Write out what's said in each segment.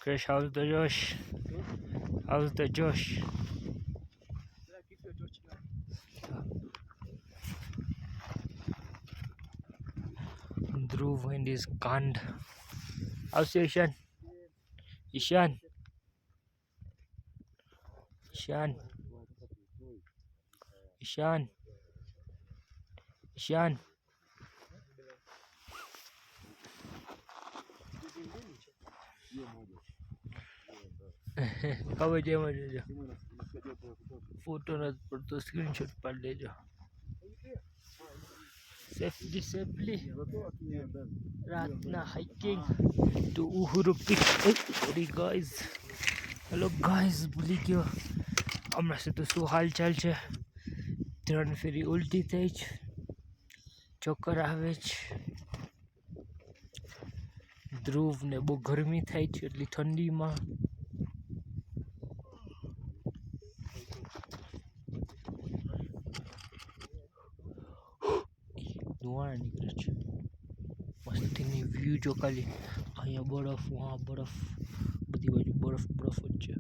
Chris, how's the Josh? How's the Josh? Dhruv and his Kand. How's Ishan? Ishan? Ishan? Ishan? Ishan? ખબર છે એમાં જોજો photo નથી પડતો સ્ક્રીનશોટ પાડી લેજો સેફલી રાતના hiking to Uhuru peak sorry guys hello guys ભૂલી ગયો હમણાં સુધી શું હાલચાલ છે 3 ફેરી ઉલટી થઈ છે ચક્કર આવે છે ધ્રુવને બહુ ગરમી થાય છે એટલી ઠંડીમાં ધુવાણા નીકળે છે મસ્તીની વ્યૂ જો ખાલી અહીંયા બરફ વहाँ બરફ બધી બાજુ બરફ બરફ જ છે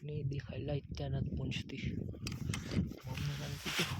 નહીં દેખાય લાઈટ ત્યાં નથી પહોંચતી મમ્મીને કીધું